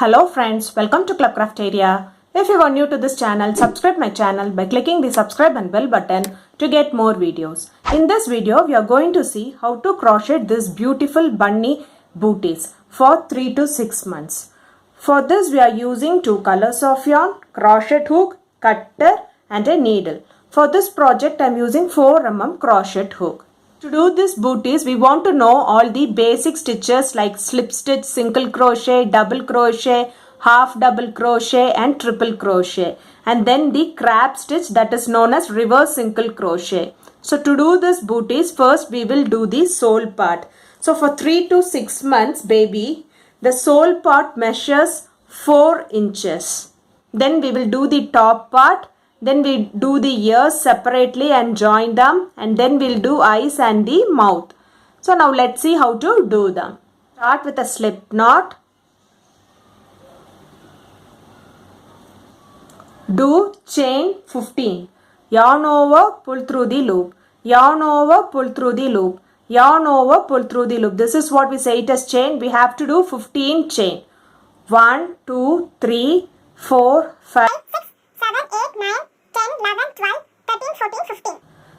Hello friends, welcome to Club Crafteria. If you are new to this channel, subscribe my channel by clicking the subscribe and bell button to get more videos. In this video, we are going to see how to crochet this beautiful bunny booties for 3 to 6 months. For this, we are using 2 colors of yarn, crochet hook, cutter and a needle. For this project, I am using 4 mm crochet hook. To do this booties, we want to know all the basic stitches like slip stitch, single crochet, double crochet, half double crochet and triple crochet, and then the crab stitch, that is known as reverse single crochet. So to do this booties, first we will do the sole part. So for 3 to 6 months baby, the sole part measures 4 inches. Then we will do the top part. Then we do the ears separately and join them, and then we'll do eyes and the mouth. So now let's see how to do them. Start with a slip knot. Do chain 15. Yarn over, pull through the loop. Yarn over, pull through the loop. Yarn over, pull through the loop. This is what we say it as chain. We have to do 15 chain. 1, 2, 3, 4, 5, 6, 7, 8, 9, 10, 11, 12, 13, 14, 15.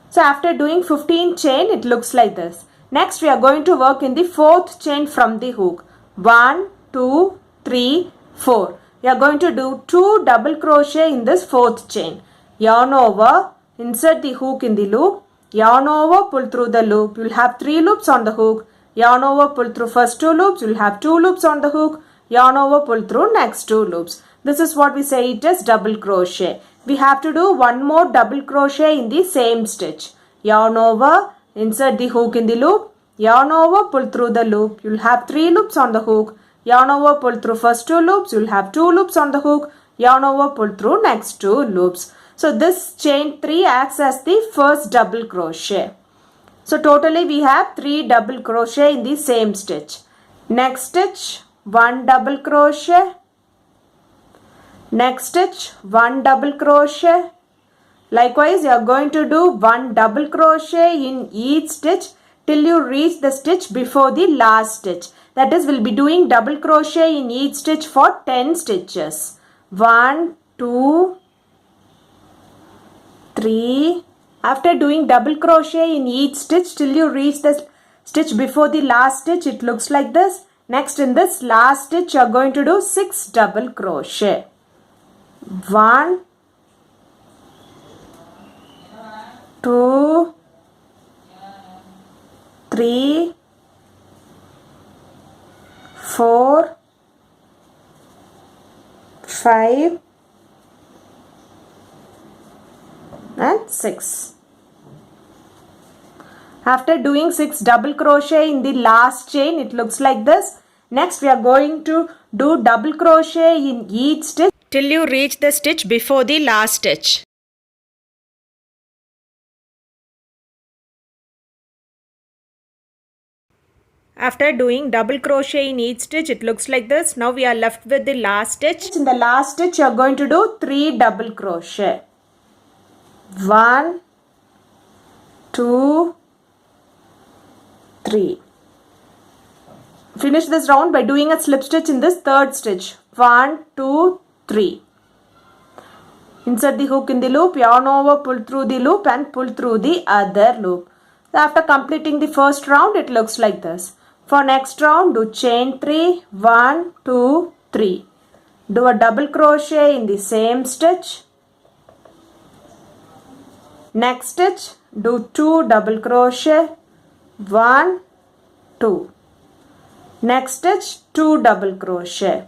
So after doing 15 chain, it looks like this. Next we are going to work in the 4th chain from the hook. 1, 2, 3, 4. We are going to do 2 double crochet in this 4th chain. Yarn over, insert the hook in the loop. Yarn over, pull through the loop. You will have 3 loops on the hook. Yarn over, pull through first 2 loops. You will have 2 loops on the hook. Yarn over, pull through next 2 loops. This is what we say it as double crochet. We have to do one more double crochet in the same stitch. Yarn over, insert the hook in the loop. Yarn over, pull through the loop. You will have 3 loops on the hook. Yarn over, pull through first 2 loops. You will have 2 loops on the hook. Yarn over, pull through next 2 loops. So this chain 3 acts as the first double crochet. So totally we have 3 double crochet in the same stitch. Next stitch, 1 double crochet. Next stitch, 1 double crochet. Likewise, you are going to do 1 double crochet in each stitch till you reach the stitch before the last stitch. That is, we'll be doing double crochet in each stitch for 10 stitches. 1, 2, 3. After doing double crochet in each stitch till you reach the stitch before the last stitch, it looks like this. Next, in this last stitch, you are going to do 6 double crochet. 1, 2, 3, 4, 5 and 6. After doing 6 double crochet in the last chain, it looks like this. Next we are going to do double crochet in each stitch till you reach the stitch before the last stitch. After doing double crochet in each stitch, it looks like this. Now we are left with the last stitch. In the last stitch, you are going to do 3 double crochet. 1, 2, 3. Finish this round by doing a slip stitch in this 3rd stitch. 1, 2, 3. Insert the hook in the loop, yarn over, pull through the loop and pull through the other loop. So after completing the first round, it looks like this. For next round, do chain 3, 1, 2, 3. Do a double crochet in the same stitch. Next stitch, do 2 double crochet. 1, 2. Next stitch, 2 double crochet.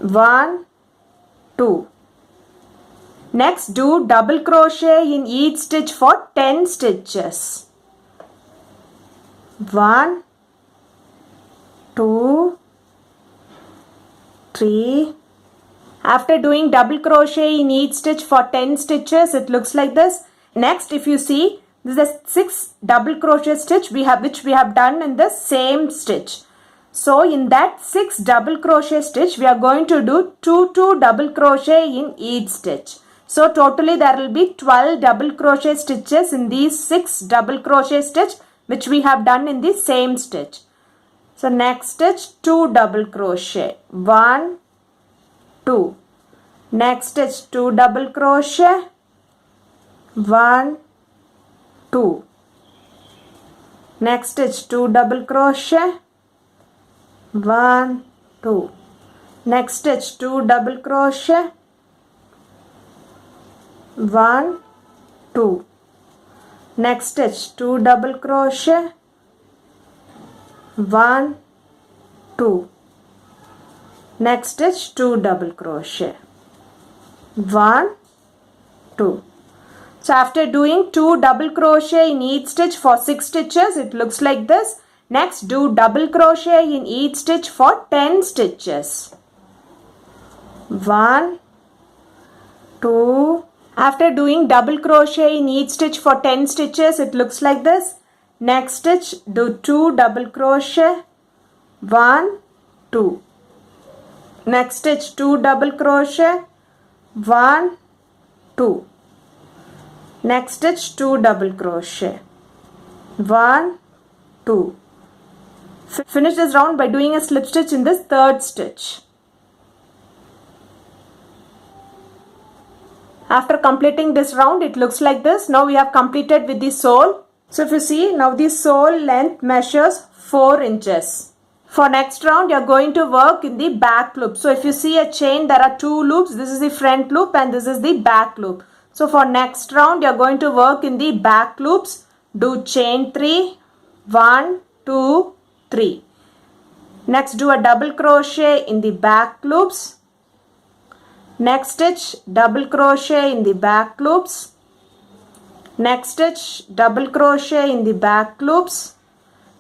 1, 2. Next, do double crochet in each stitch for 10 stitches. 1, 2, 3. After doing double crochet in each stitch for 10 stitches, it looks like this. Next, if you see, this is 6 double crochet stitch which we have done in the same stitch. So in that 6 double crochet stitch, we are going to do 2 double crochet in each stitch. So totally there will be 12 double crochet stitches in these 6 double crochet stitch which we have done in the same stitch. So next stitch 2 double crochet, 1 2. Next stitch 2 double crochet, 1 2. Next stitch 2 double crochet, 1 2. Next stitch 2 double crochet, 1 2. Next stitch 2 double crochet, 1 2. Next stitch 2 double crochet, 1 2. So after doing 2 double crochet in each stitch for 6 stitches, it looks like this. Next, do double crochet in each stitch for 10 stitches. 1 2. After doing double crochet in each stitch for 10 stitches, it looks like this. Next stitch, do 2 double crochet, 1 2. Next stitch 2 double crochet, 1 2. Next stitch 2 double crochet, 1 2. Finish this round by doing a slip stitch in this third stitch. After completing this round, it looks like this. Now we have completed with the sole. So if you see, now the sole length measures 4 inches. For next round, you are going to work in the back loop. So if you see a chain, there are 2 loops. This is the front loop and this is the back loop. So for next round, you are going to work in the back loops. Do chain 3, 1 2 3. Next, do a double crochet in the back loops. Next stitch, double crochet in the back loops. Next stitch, double crochet in the back loops.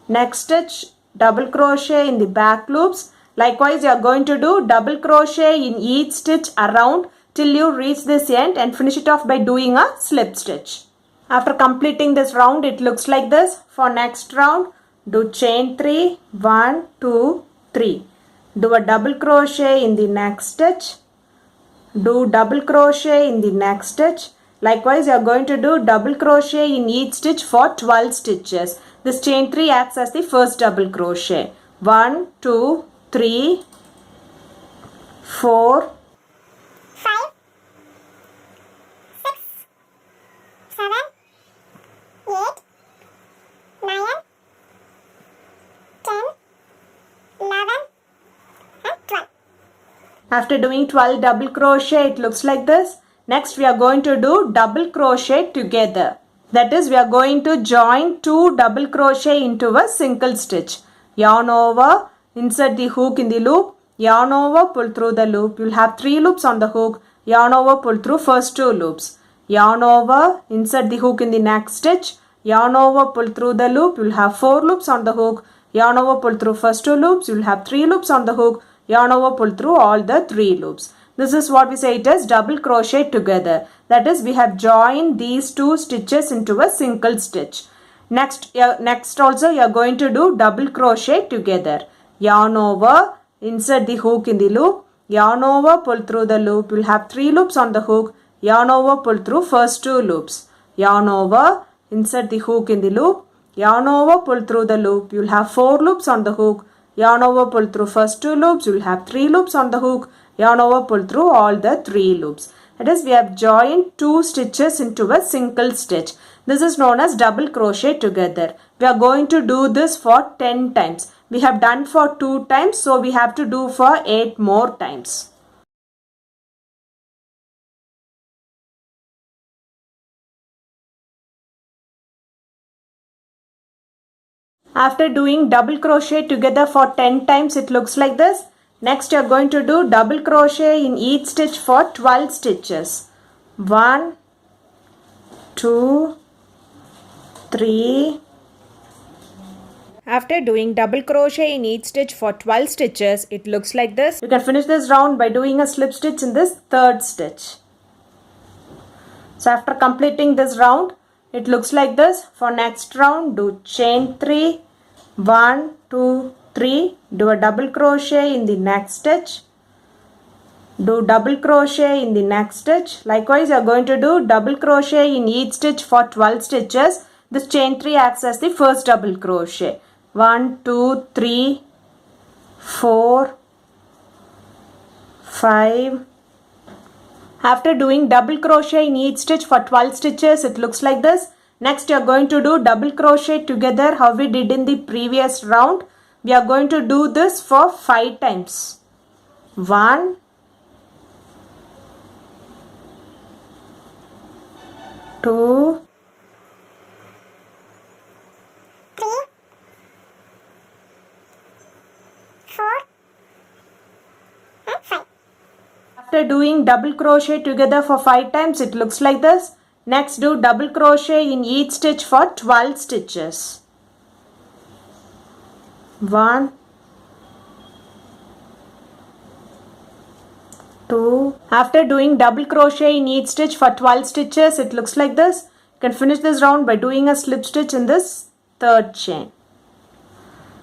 Next stitch, double crochet in the back loops. Likewise, you are going to do double crochet in each stitch around till you reach this end and finish it off by doing a slip stitch. After completing this round, it looks like this. For next round, do chain 3, 1 2 3. Do a double crochet in the next stitch. Do double crochet in the next stitch. Likewise, you are going to do double crochet in each stitch for 12 stitches. This chain 3 acts as the first double crochet. 1 2 3 4 5 6 7 8 9 10 11 and 12. After doing 12 double crochet, it looks like this. Next, we are going to do double crochet together. That is, we are going to join 2 double crochet into a single stitch. Yarn over, insert the hook in the loop, yarn over, pull through the loop. You'll have 3 loops on the hook. Yarn over, pull through first 2 loops. Yarn over, insert the hook in the next stitch. Yarn over, pull through the loop. You'll have 4 loops on the hook. Yarn over, pull through first 2 loops. You'll have 3 loops on the hook. Yarn over, pull through all the 3 loops. This is what we say it as double crochet together. That is, we have joined these 2 stitches into a single stitch. Next also you are going to do double crochet together. Yarn over, insert the hook in the loop. Yarn over, pull through the loop. You'll have 3 loops on the hook. Yarn over, pull through first 2 loops. Yarn over, insert the hook in the loop. Yarn over, pull through the loop. You'll have 4 loops on the hook. Yarn over, pull through first 2 loops. You'll have 3 loops on the hook. Yarn over, pull through all the 3 loops. That is, we have joined 2 stitches into a single stitch. This is known as double crochet together. We are going to do this for 10 times. We have done for 2 times, so we have to do for 8 more times. After doing double crochet together for 10 times, it looks like this. Next, you are going to do double crochet in each stitch for 12 stitches. 1 2 3. After doing double crochet in each stitch for 12 stitches, it looks like this. You can finish this round by doing a slip stitch in this third stitch. So after completing this round, it looks like this. For next round, do chain 3, 1 2 3. Do a double crochet in the next stitch. Do double crochet in the next stitch. Likewise, you are going to do double crochet in each stitch for 12 stitches. This chain 3 acts as the first double crochet. 1 2 3 4, 5. After doing double crochet in each stitch for 12 stitches, it looks like this. Next, you are going to do double crochet together how we did in the previous round. We are going to do this for 5 times. 1, 2, 3, 4, and 5. After doing double crochet together for 5 times, it looks like this. Next, do double crochet in each stitch for 12 stitches. 1, 2. After doing double crochet in each stitch for 12 stitches, it looks like this. You can finish this round by doing a slip stitch in this third chain.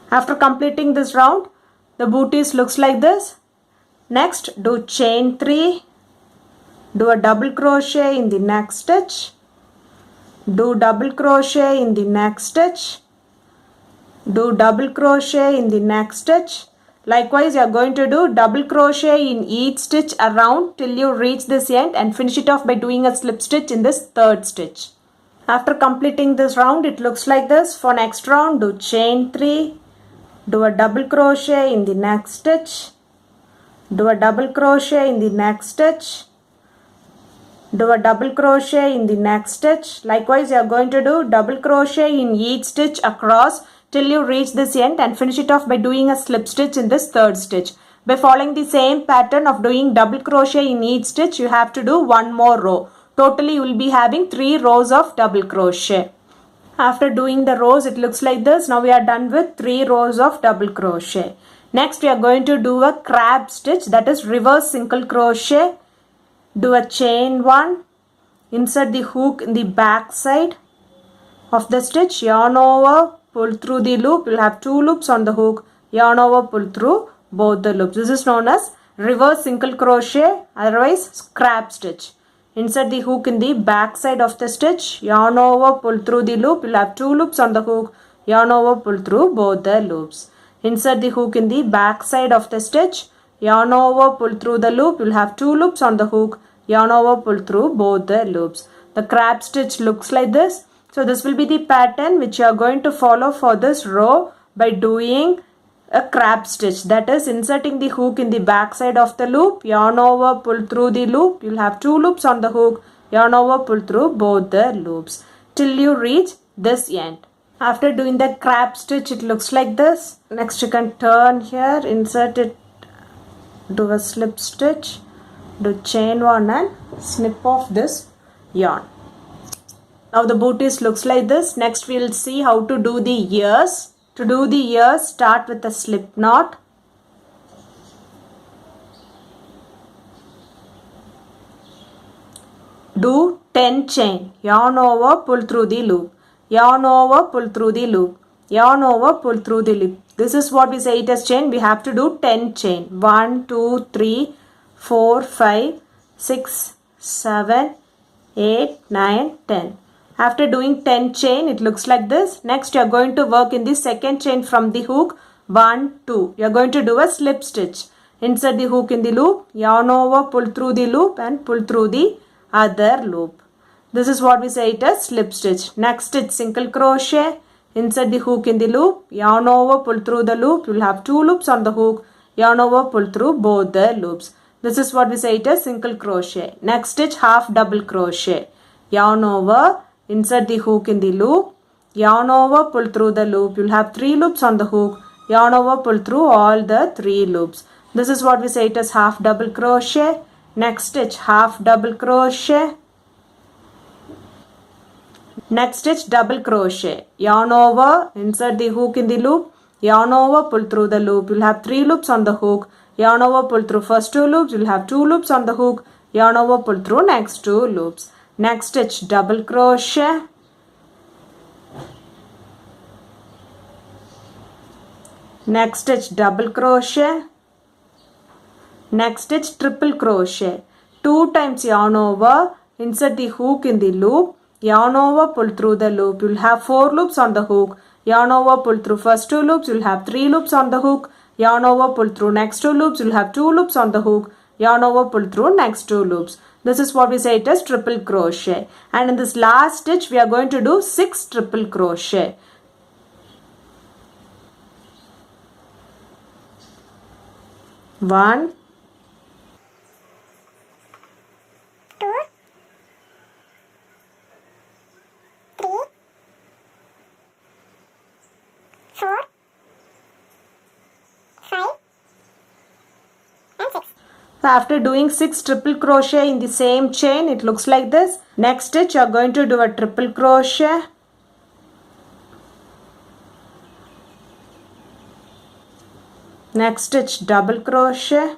After completing this round, the booties looks like this. Next, do chain 3, do a double crochet in the next stitch, do double crochet in the next stitch, do double crochet in the next stitch. Likewise, you are going to do double crochet in each stitch around till you reach this end and finish it off by doing a slip stitch in this third stitch. After completing this round, it looks like this. For next round, do chain 3, do a double crochet in the next stitch, do a double crochet in the next stitch, do a double crochet in the next stitch. Likewise, you are going to do double crochet in each stitch across till you reach this end and finish it off by doing a slip stitch in this third stitch. By following the same pattern of doing double crochet in each stitch, you have to do one more row. Totally, you will be having 3 rows of double crochet. After doing the rows, it looks like this. Now we are done with 3 rows of double crochet. Next, we are going to do a crab stitch, that is reverse single crochet. Do a chain 1, insert the hook in the back side of the stitch, yarn over, pull through the loop. You'll have 2 loops on the hook, yarn over, pull through both the loops. This is known as reverse single crochet, otherwise crab stitch. Insert the hook in the back side of the stitch, yarn over, pull through the loop. You'll have 2 loops on the hook, yarn over, pull through both the loops. Insert the hook in the back side of the stitch, yarn over, pull through the loop. You'll have 2 loops on the hook, yarn over, pull through both the loops. The crab stitch looks like this. So this will be the pattern which you are going to follow for this row by doing a crab stitch, that is inserting the hook in the back side of the loop, yarn over, pull through the loop. You'll have 2 loops on the hook, yarn over, pull through both the loops till you reach this end. After doing the crab stitch, it looks like this. Next, you can turn here, insert it, do a slip stitch, do chain 1 and snip off this yarn. Now the booties looks like this. Next, we will see how to do the ears. To do the ears, start with a slip knot. Do 10 chain, yarn over, pull through the loop, yarn over, pull through the loop, yarn over, pull through the loop. This is what we say it as chain. We have to do 10 chain. 1, 2, 3, 4, 5, 6, 7, 8, 9, 10. After doing 10 chain, it looks like this. Next, you are going to work in the second chain from the hook. 1, 2. You are going to do a slip stitch. Insert the hook in the loop, yarn over, pull through the loop and pull through the other loop. This is what we say it as slip stitch. Next stitch, single crochet. Insert the hook in the loop, yarn over, pull through the loop. You will have 2 loops on the hook, yarn over, pull through both the loops. This is what we say it as single crochet. Next stitch, half double crochet. Yarn over, insert the hook in the loop, yarn over, pull through the loop. You'll have 3 loops on the hook, yarn over, pull through all the 3 loops. This is what we say it as half double crochet. Next stitch, half double crochet. Next stitch, double crochet. Yarn over, insert the hook in the loop, yarn over, pull through the loop. You'll have 3 loops on the hook, yarn over, pull through first 2 loops. You'll have 2 loops on the hook, yarn over, pull through next 2 loops. Next stitch, double crochet. Next stitch, double crochet. Next stitch, triple crochet. 2 times yarn over, insert the hook in the loop, yarn over, pull through the loop. You'll have 4 loops on the hook, yarn over, pull through first 2 loops. You'll have 3 loops on the hook, yarn over, pull through next 2 loops, you'll have 2 loops on the hook, yarn over, pull through next 2 loops. This is what we say it as triple crochet. And in this last stitch, we are going to do 6 triple crochet. One, 2, 3, 4, 5, and 6. So after doing 6 triple crochet in the same chain, it looks like this. Next stitch, you are going to do a triple crochet. Next stitch, double crochet.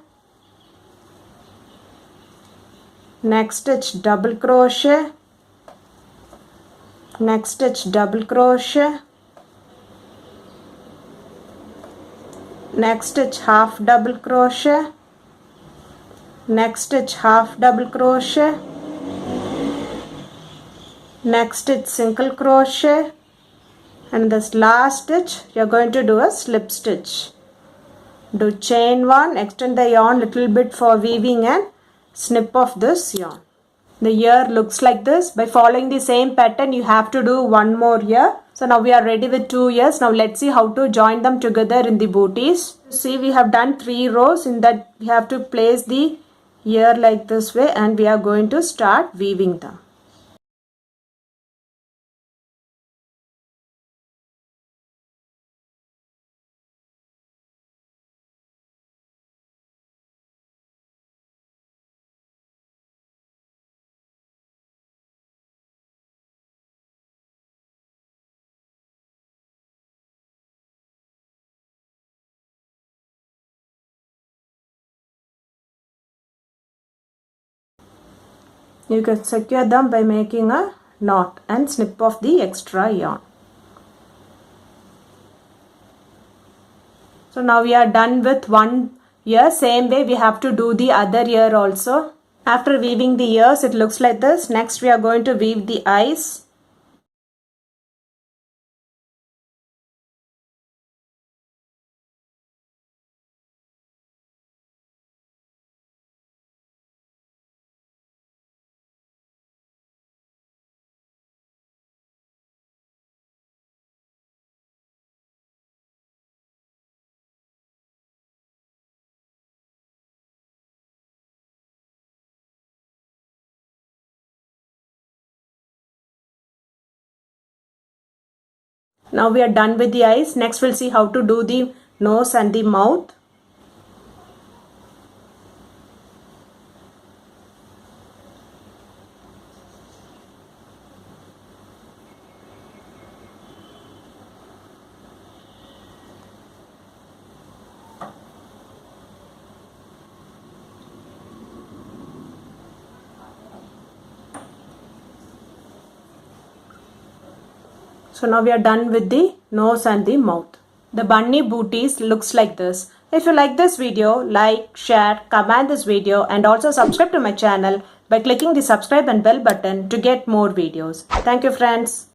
Next stitch, double crochet. Next stitch, double crochet. Next stitch, half double crochet. Next stitch, half double crochet. Next stitch, single crochet. And this last stitch, you are going to do a slip stitch. Do chain 1, extend the yarn little bit for weaving and snip off this yarn. The ear looks like this. By following the same pattern, you have to do one more ear. So now we are ready with 2 ears. Now let's see how to join them together in the booties. See, we have done 3 rows. In that, we have to place the ear like this way and we are going to start weaving them. You can secure them by making a knot and snip off the extra yarn. So now we are done with 1 ear. Same way we have to do the other ear also. After weaving the ears, it looks like this. Next we are going to weave the eyes. Now we are done with the eyes. Next we'll see how to do the nose and the mouth. So now we are done with the nose and the mouth. The bunny booties looks like this. If you like this video, like, share, comment this video and also subscribe to my channel by clicking the subscribe and bell button to get more videos. Thank you friends.